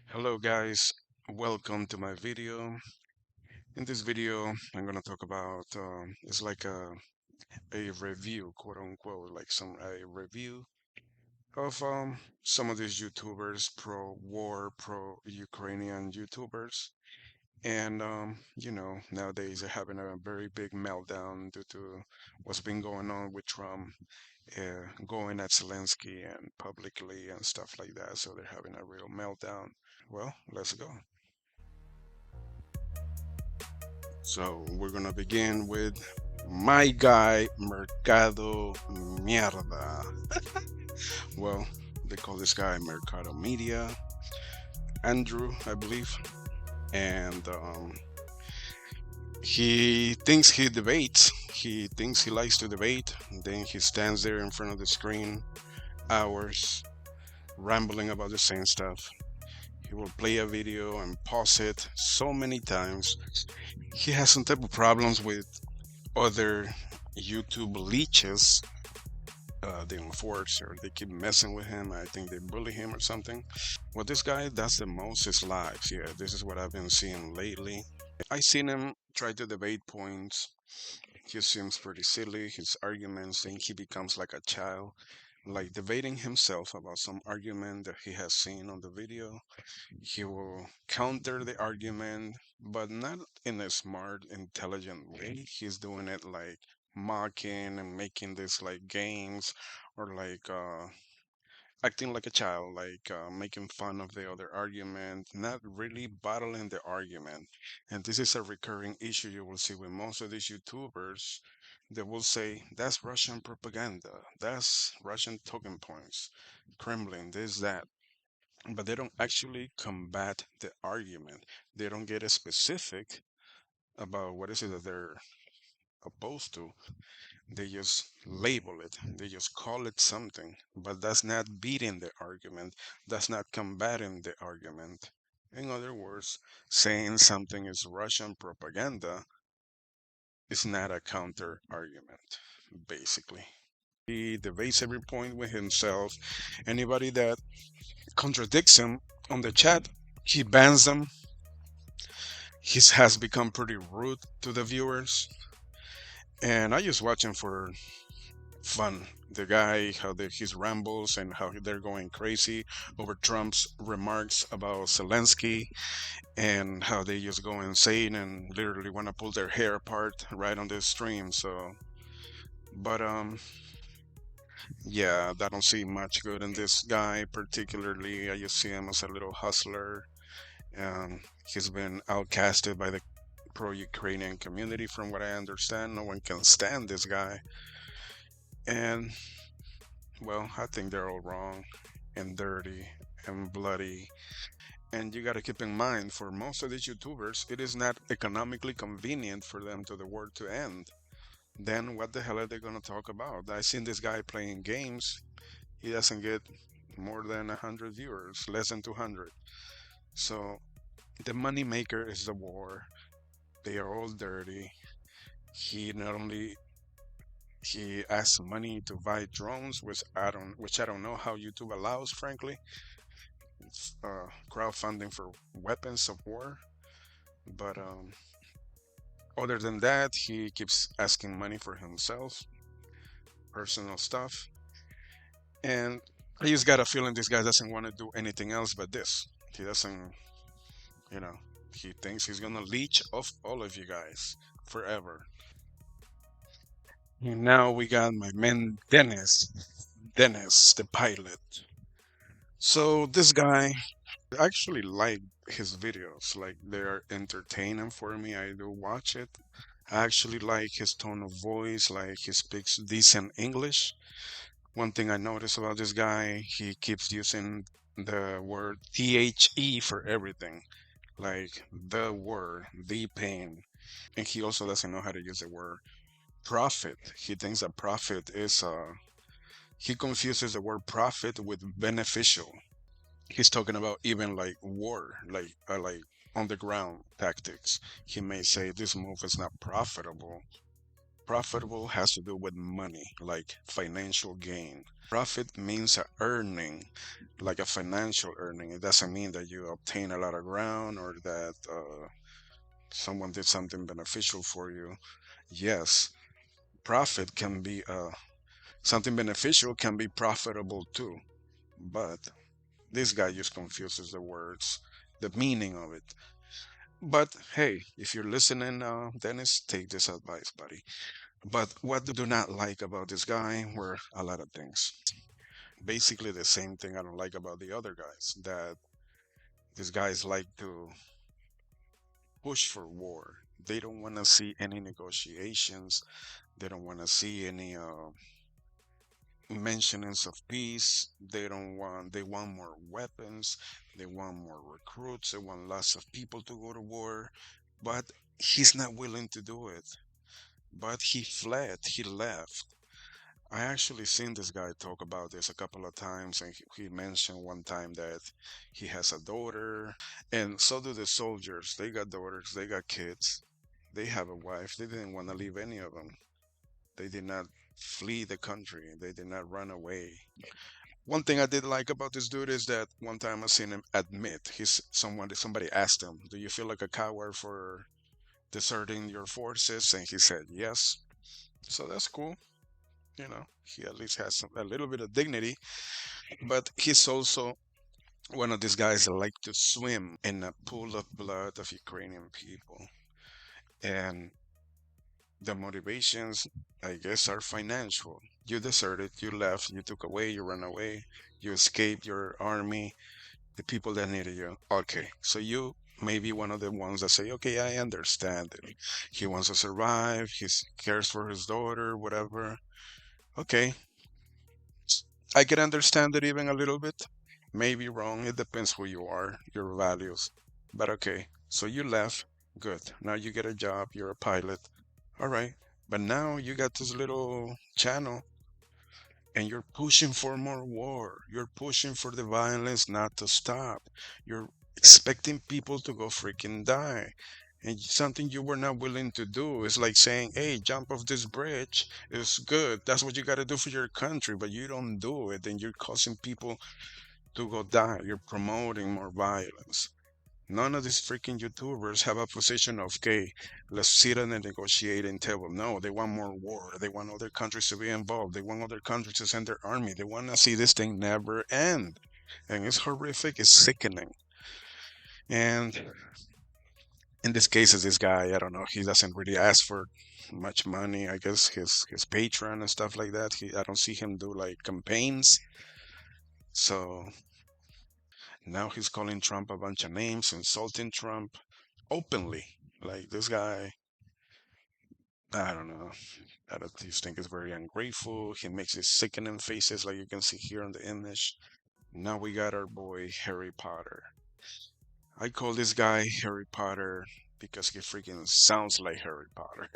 Hello guys, welcome to my video. In this video, I'm gonna talk about it's like a review, quote unquote, like a review of some of these YouTubers, pro-war, pro-Ukrainian YouTubers, and nowadays they're having a very big meltdown due to what's been going on with Trump, going at Zelensky and publicly and stuff like that. So they're having a real meltdown. Well, let's go. So we're gonna begin with my guy Mercado Mierda. Well, they call this guy Mercado Media, Andrew, I believe, and he thinks he debates. He thinks he likes to debate. Then he stands there in front of the screen, hours, rambling about the same stuff. He will play a video and pause it so many times. He has some type of problems with other YouTube leeches. They enforce or they keep messing with him. I think they bully him or something. What this guy does the most is lives. Yeah, this is what I've been seeing lately. I seen him try to debate points. He seems pretty silly. His arguments, then he becomes like a child, like debating himself about some argument that he has seen on the video. He will counter the argument, but not in a smart, intelligent way. He's doing it like mocking and making this like games or like acting like a child, like making fun of the other argument, not really battling the argument. And this is a recurring issue you will see with most of these YouTubers. They will say, that's Russian propaganda, that's Russian talking points, Kremlin, this, that, but they don't actually combat the argument. They don't get specific about what is it that they're opposed to. They just label it, they just call it something, but that's not beating the argument, that's not combating the argument. In other words, saying something is Russian propaganda is not a counter argument, basically. He debates every point with himself. Anybody that contradicts him on the chat, he bans them. He has become pretty rude to the viewers, and I just watch him for fun. The guy, his rambles and how they're going crazy over Trump's remarks about Zelensky, and how they just go insane and literally want to pull their hair apart right on this stream. So, but yeah, I don't see much good in this guy particularly. I just see him as a little hustler. He's been outcasted by the pro-Ukrainian community, from what I understand. No one can stand this guy. And, well, I think they're all wrong and dirty and bloody. And you got to keep in mind, for most of these YouTubers, it is not economically convenient for them to the war to end. Then what the hell are they going to talk about? I seen this guy playing games. He doesn't get more than 100 viewers, less than 200. So the money maker is the war. They are all dirty. He not only he asks money to buy drones, which I don't know how YouTube allows, frankly. It's crowdfunding for weapons of war. But other than that, he keeps asking money for himself, personal stuff. And I just got a feeling this guy doesn't want to do anything else but this. He doesn't, you know, he thinks he's gonna leech off all of you guys forever. And now we got my man Dennis, the pilot. So this guy, I actually like his videos. Like, they're entertaining for me. I do watch it. I actually like his tone of voice, like he speaks decent English. One thing I notice about this guy, he keeps using the word THE for everything, like the word, the pain. And he also doesn't know how to use the word profit. He thinks that profit is he confuses the word profit with beneficial. He's talking about even like war, like on the ground tactics. He may say this move is not profitable, Profitable has to do with money, like financial gain. Profit means a earning, like a financial earning. It doesn't mean that you obtain a lot of ground or that someone did something beneficial for you. Yes, profit can be something beneficial can be profitable too, but this guy just confuses the words, the meaning of it. But hey, if you're listening, Dennis, take this advice, buddy. But what do not like about this guy were a lot of things. Basically, the same thing I don't like about the other guys. That these guys like to push for war. They don't want to see any negotiations. They don't want to see any mentionings of peace. They don't want. They want more weapons. They want more recruits. They want lots of people to go to war. But he's not willing to do it. But he fled. He left. I actually seen this guy talk about this a couple of times, and he mentioned one time that he has a daughter, and so do the soldiers. They got daughters, they got kids, they have a wife. They didn't want to leave any of them. They did not flee the country. They did not run away. One thing I did like about this dude is that one time I seen him admit somebody asked him, "Do you feel like a coward for deserting your forces?" And he said, "Yes." So that's cool. He at least has a little bit of dignity, but he's also one of these guys that like to swim in a pool of blood of Ukrainian people. And the motivations, I guess, are financial. You deserted, you left, you took away, you ran away, you escaped your army, the people that needed you. Okay, so you may be one of the ones that say, okay, I understand it. He wants to survive, he cares for his daughter, whatever. Okay, I can understand it even a little bit. Maybe wrong. It depends who you are, your values. But okay, so you left. Good. Now you get a job. You're a pilot. All right. But now you got this little channel and you're pushing for more war. You're pushing for the violence not to stop. You're expecting people to go freaking die. And something you were not willing to do is like saying, hey, jump off this bridge. It's good. That's what you got to do for your country, but you don't do it. And you're causing people to go die. You're promoting more violence. None of these freaking YouTubers have a position of, okay, let's sit on a negotiating table. No, they want more war. They want other countries to be involved. They want other countries to send their army. They want to see this thing never end. And it's horrific. It's sickening. And in this case, this guy, I don't know, he doesn't really ask for much money. I guess his Patreon and stuff like that. I don't see him do like campaigns. So now he's calling Trump a bunch of names, insulting Trump openly. Like this guy, I don't know. I just think is very ungrateful. He makes these sickening faces like you can see here on the image. Now we got our boy Harry Potter. I call this guy Harry Potter because he freaking sounds like Harry Potter.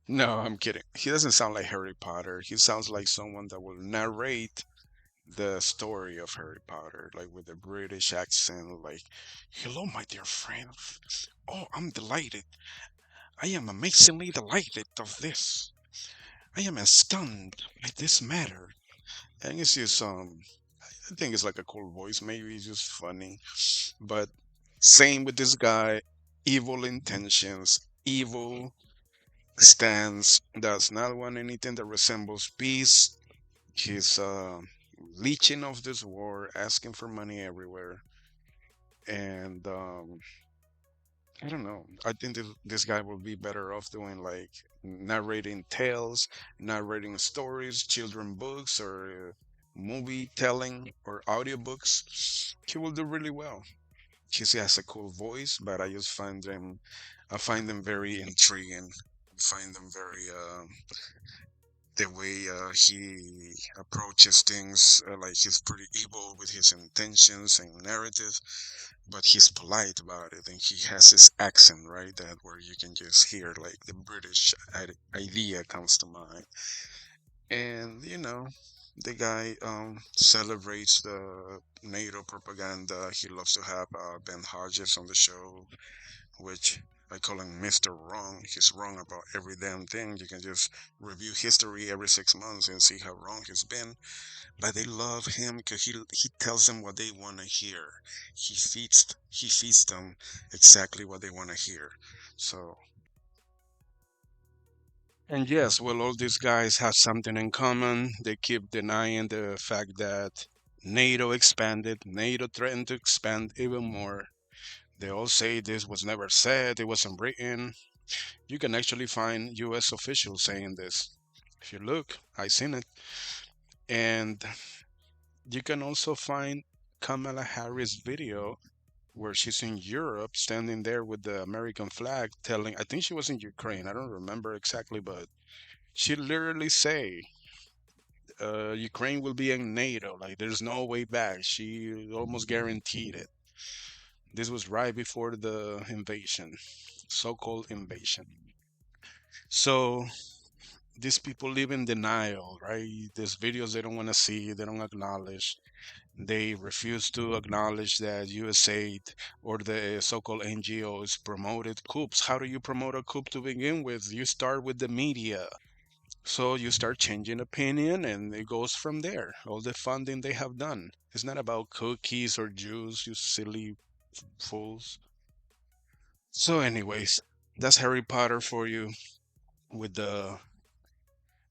No, I'm kidding. He doesn't sound like Harry Potter. He sounds like someone that will narrate the story of Harry Potter, like with a British accent, like, hello, my dear friend. Oh, I'm delighted. I am amazingly delighted of this. I am stunned by this matter. And it's just, I think it's like a cool voice. Maybe it's just funny. But same with this guy, evil intentions, evil stance, does not want anything that resembles peace. He's leeching off this war, asking for money everywhere, and I don't know. I think this guy will be better off doing like narrating tales, narrating stories, children books, or movie telling or audiobooks. He will do really well. He has a cool voice, but I find them very intriguing. I find them very the way he approaches things, like he's pretty evil with his intentions and narrative, but he's polite about it, and he has this accent, right, that where you can just hear like the British idea comes to mind. And the guy celebrates the NATO propaganda. He loves to have Ben Hodges on the show, which I call him Mr. Wrong. He's wrong about every damn thing. You can just review history every 6 months and see how wrong he's been. But they love him because he tells them what they want to hear. He feeds them exactly what they want to hear. So, and yes, well, all these guys have something in common. They keep denying the fact that NATO expanded. NATO threatened to expand even more. They all say this was never said. It wasn't written. You can actually find U.S. officials saying this. If you look, I seen it. And you can also find Kamala Harris video where she's in Europe standing there with the American flag telling, I think she was in Ukraine, I don't remember exactly, but she literally say Ukraine will be in NATO, like there's no way back. She almost guaranteed it. This was right before the invasion, so-called invasion. So these people live in denial, right? There's videos they don't want to see, they don't acknowledge. They refuse to acknowledge that USAID or the so-called NGOs promoted coups. How do you promote a coup to begin with? You start with the media. So you start changing opinion and it goes from there. All the funding they have done. It's not about cookies or juice, you silly fools. So anyways, that's Harry Potter for you with the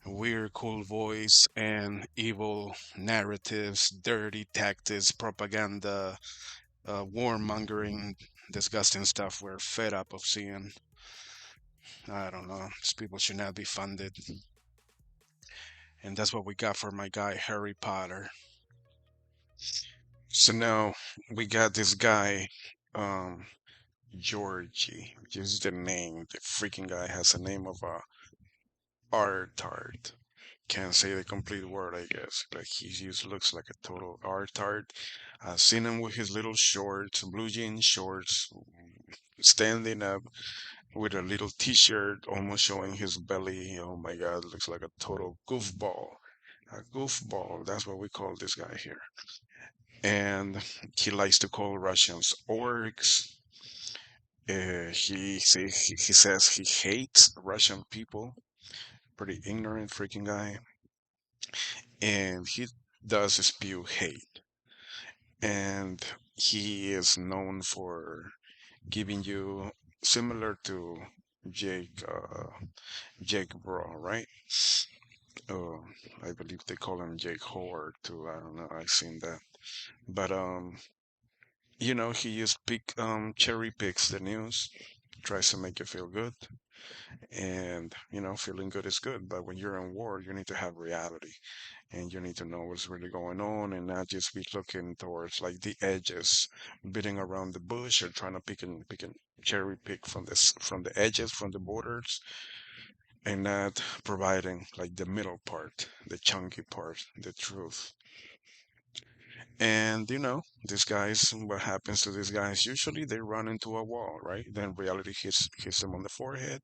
weird, cool voice and evil narratives, dirty tactics, propaganda, warmongering, disgusting stuff we're fed up of seeing. I don't know. These people should not be funded. And that's what we got for my guy, Harry Potter. So now we got this guy, um, Georgie, which is the name. The freaking guy has a name of a artard. Can't say the complete word, I guess. Like he just looks like a total artard. Seen him with his little shorts, blue jean shorts, standing up with a little t-shirt almost showing his belly. Oh my God, looks like a total goofball. A goofball, that's what we call this guy here. And he likes to call Russians orcs. He says he hates Russian people. Pretty ignorant freaking guy. And he does spew hate. And he is known for giving you similar to Jake Jake Broe, right? Oh, I believe they call him Jake Howard too. I don't know. I've seen that. But he just cherry picks the news, tries to make you feel good, and feeling good is good. But when you're in war, you need to have reality, and you need to know what's really going on, and not just be looking towards like the edges, beating around the bush, or trying to pick and cherry pick from the edges, from the borders, and not providing like the middle part, the chunky part, the truth. And these guys, what happens to these guys? Usually they run into a wall, right? Then reality hits them on the forehead.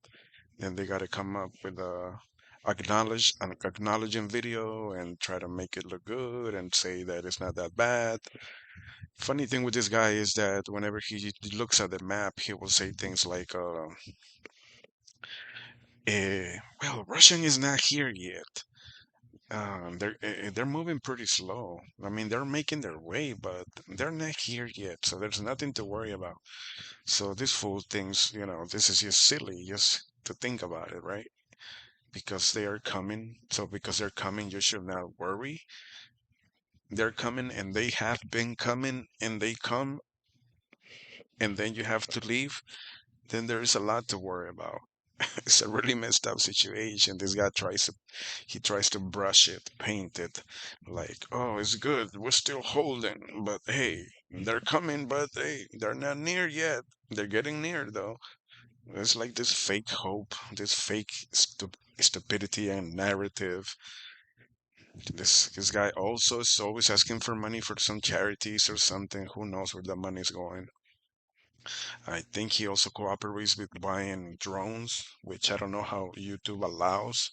Then they got to come up with a an acknowledging video and try to make it look good and say that it's not that bad. Funny thing with this guy is that whenever he looks at the map, he will say things like, well, Russian is not here yet. They're moving pretty slow. I mean, they're making their way, but they're not here yet, so there's nothing to worry about. So this fool thinks, this is just silly, just to think about it, right? Because they are coming. So because they're coming, you should not worry. They're coming, and they have been coming, and they come, and then you have to leave. Then there is a lot to worry about. It's a really messed up situation. This guy tries to brush it, paint it, like, oh, it's good. We're still holding, but hey, they're coming, but hey, they're not near yet. They're getting near though. It's like this fake hope, this fake stupidity and narrative. This guy also is always asking for money for some charities or something. Who knows where the money's going? I think he also cooperates with buying drones, which I don't know how YouTube allows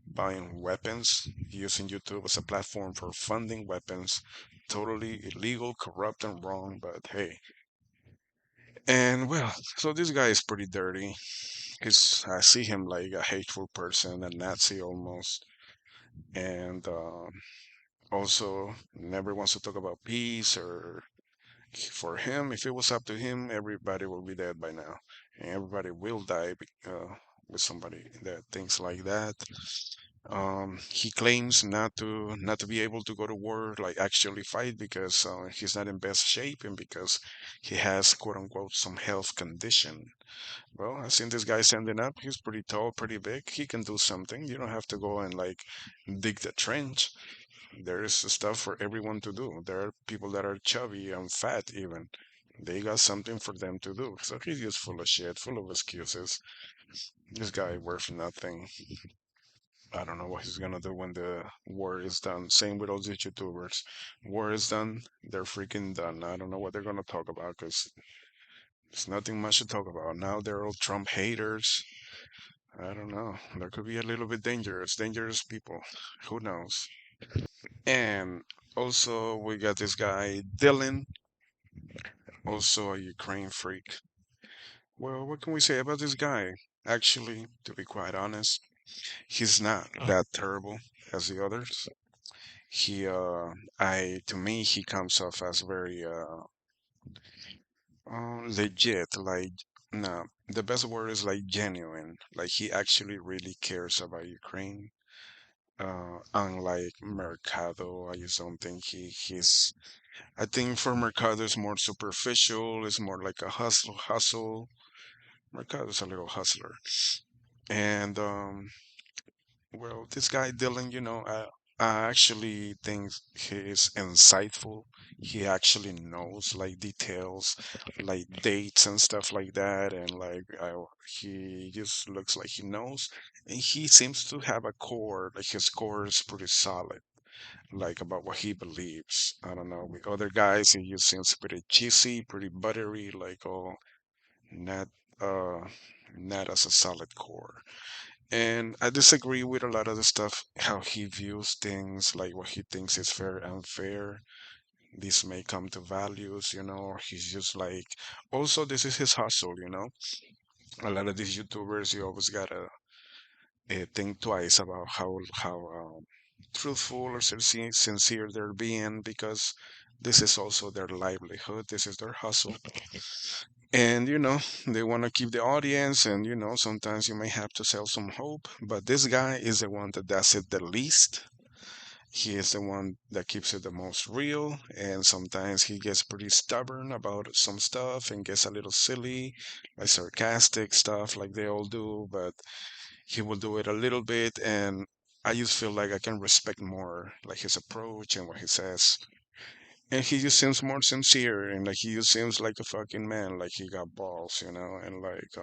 buying weapons, using YouTube as a platform for funding weapons. Totally illegal, corrupt, and wrong, but hey, And well, so this guy is pretty dirty. I see him like a hateful person, a Nazi almost, and also never wants to talk about peace or for him. If it was up to him, everybody will be dead by now, and everybody will die with somebody that thinks like that. He claims not to be able to go to war, like actually fight, because he's not in best shape and because he has quote unquote some health condition. Well, I've seen this guy standing up. He's pretty tall, pretty big. He can do something. You don't have to go and like dig the trench. There is stuff for everyone to do. There are people that are chubby and fat even. They got something for them to do. So he's just full of shit, full of excuses. This guy worth nothing. I don't know what he's gonna do when the war is done. Same with all these YouTubers. War is done, they're freaking done. I don't know what they're gonna talk about because there's nothing much to talk about. Now they're all Trump haters. I don't know. That could be a little bit dangerous. Dangerous people. Who knows? And also, we got this guy, Dylan, also a Ukraine freak. Well, what can we say about this guy? Actually, to be quite honest, he's not that terrible as the others. To me, he comes off as very, legit. Like, no, the best word is like genuine. Like, he actually really cares about Ukraine. Unlike Mercado, I just don't think he's. I think for Mercado it's more superficial. It's more like a hustle. Mercado's a little hustler, and well, this guy Dylan, I actually think he is insightful. He actually knows like details, like dates and stuff like that, and like he just looks like he knows. And he seems to have a core, like his core is pretty solid, like about what he believes. I don't know. With other guys, he just seems pretty cheesy, pretty buttery, like oh, not uh, not as a solid core. And I disagree with a lot of the stuff, how he views things, like what he thinks is fair and unfair. This may come to values, or he's just like, also, this is his hustle. A lot of these YouTubers, you always gotta think twice about how truthful or sincere they're being because this is also their livelihood, this is their hustle. And they want to keep the audience, and sometimes you may have to sell some hope, but this guy is the one that does it the least. He is the one that keeps it the most real, and sometimes he gets pretty stubborn about some stuff and gets a little silly, like sarcastic stuff like they all do, but he will do it a little bit, and I just feel like I can respect more like his approach and what he says. And he just seems more sincere, and like he just seems like a fucking man, like he got balls, and like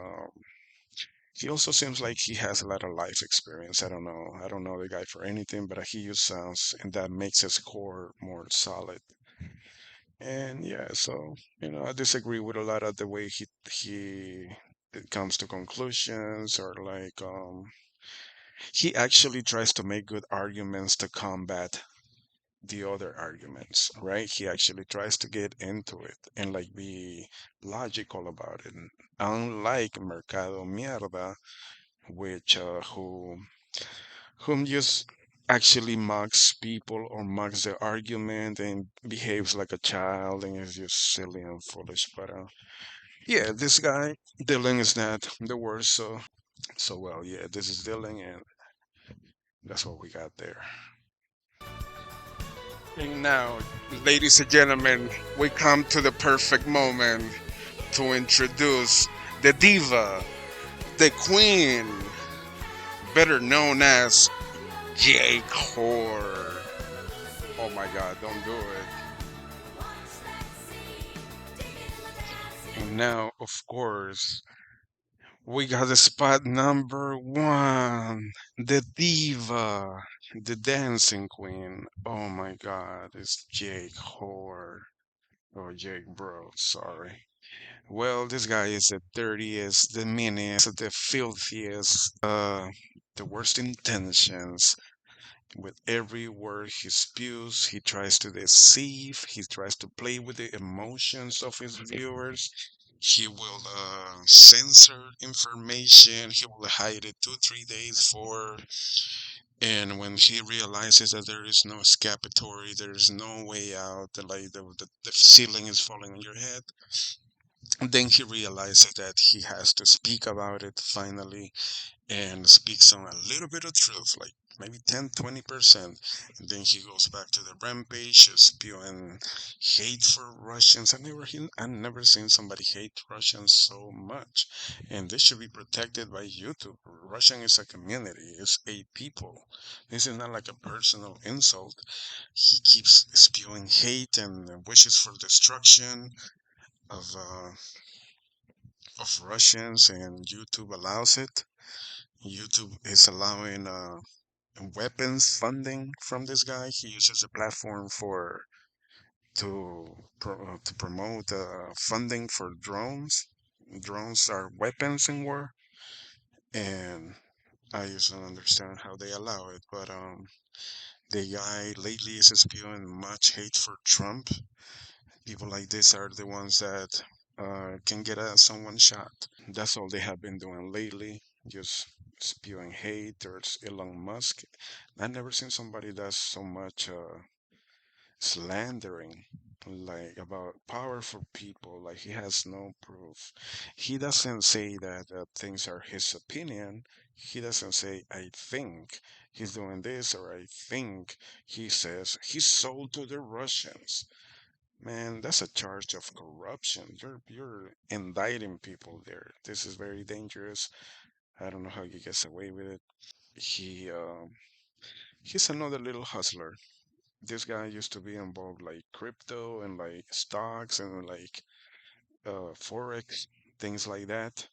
he also seems like he has a lot of life experience. I don't know the guy for anything, but he just sounds, and that makes his core more solid. And yeah, so I disagree with a lot of the way he it comes to conclusions, or like he actually tries to make good arguments to combat the other arguments, right? He actually tries to get into it and like be logical about it. Unlike Mercado Mierda, which whom just actually mocks people or mocks the argument and behaves like a child and is just silly and foolish. But yeah, this guy Dylan is not the worst. So well, yeah, this is Dylan, and that's what we got there. And now, ladies and gentlemen, we come to the perfect moment to introduce the diva, the queen, better known as Jake Whore. Oh my god, don't do it. And now, of course, we got the spot number one, the diva, the dancing queen. Oh my god, it's Jake Whore. Oh, Jake, bro, sorry. Well, this guy is the dirtiest, the meanest, the filthiest, the worst intentions. With every word he spews, he tries to deceive, he tries to play with the emotions of his viewers. He will censor information. He will hide it 2 3 days for, and when he realizes that there is no escapatory, there is no way out, like the ceiling is falling on your head, then he realizes that he has to speak about it finally, and speaks on a little bit of truth, like maybe 10 20%, and then he goes back to the rampage, spewing hate for Russians. I've never seen somebody hate Russians so much, and this should be protected by YouTube. Russian is a community, it's a people. This is not like a personal insult. He keeps spewing hate and wishes for destruction of uh, of Russians, and YouTube allows it. YouTube is allowing weapons funding from this guy. He uses the platform for to promote funding for drones. Drones are weapons in war, and I just don't understand how they allow it. But the guy lately is spewing much hate for Trump. People like this are the ones that can get someone shot. That's all they have been doing lately, just spewing hate towards Elon Musk. I've never seen somebody that's so much slandering, like about powerful people. Like he has no proof. He doesn't say that things are his opinion. He doesn't say, I think he's doing this, or I think he says he's sold to the Russians. Man, that's a charge of corruption. You're indicting people there. This is very dangerous. I don't know how he gets away with it. He he's another little hustler. This guy used to be involved like crypto and like stocks and like forex, things like that.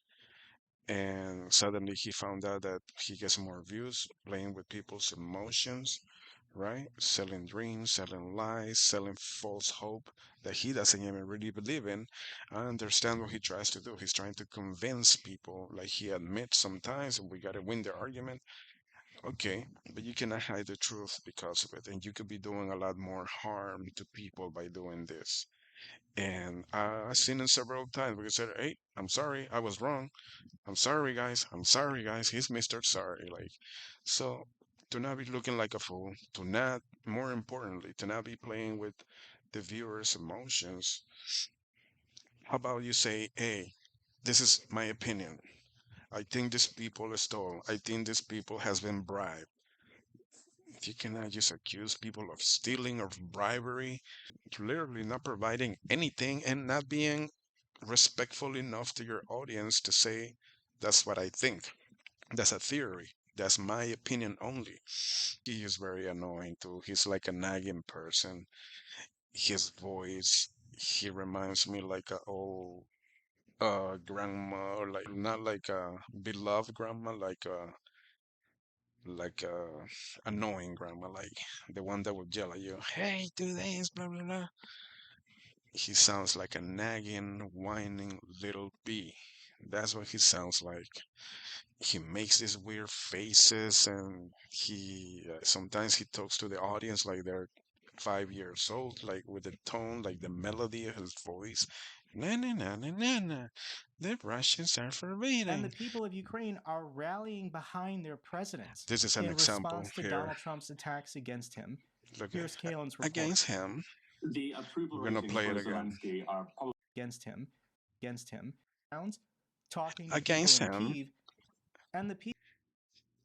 And suddenly he found out that he gets more views playing with people's emotions, right? Selling dreams, selling lies, selling false hope that he doesn't even really believe in. I understand what he tries to do. He's trying to convince people, like he admits sometimes, and we got to win the argument. Okay, but you cannot hide the truth because of it, and you could be doing a lot more harm to people by doing this. And I've seen it several times because said, "Hey, I'm sorry, I was wrong. I'm sorry, guys. I'm sorry, guys. He's Mr. Sorry." Like, so to not be looking like a fool, to not, more importantly, to not be playing with the viewer's emotions. How about you say, "Hey, this is my opinion. I think these people stole. I think these people has been bribed." You cannot just accuse people of stealing or bribery, literally not providing anything and not being respectful enough to your audience to say, that's what I think. That's a theory. That's my opinion only. He is very annoying too. He's like a nagging person. His voice, he reminds me like a old grandma, or like not like a beloved grandma, like annoying grandma, like the one that would yell at you, "Hey, do this, blah blah blah." He sounds like a nagging, whining little bee. That's what he sounds like. He makes these weird faces, and he sometimes he talks to the audience like they're 5 years old, like with the tone, like the melody of his voice. Na na na na na na. The Russians are And the forbidden. people of Ukraine are rallying behind their president This is an in example response to here. Donald Trump's attacks against him. Look Here's Kalen's report. against him. The approval We're gonna ratings play for it again. Zelensky are probably Against him, talking to people Against in him. Kiev, and the people.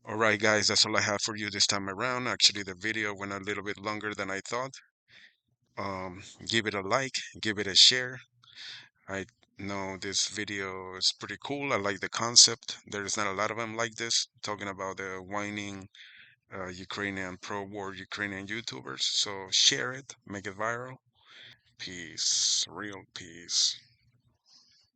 All right, guys, that's all I have for you this time around. Actually, the video went a little bit longer than I thought. Give it a like, give it a share. I know this video is pretty cool. I like the concept. There's not a lot of them like this, talking about the whining Ukrainian pro-war Ukrainian YouTubers. So share it, make it viral. Peace, real peace.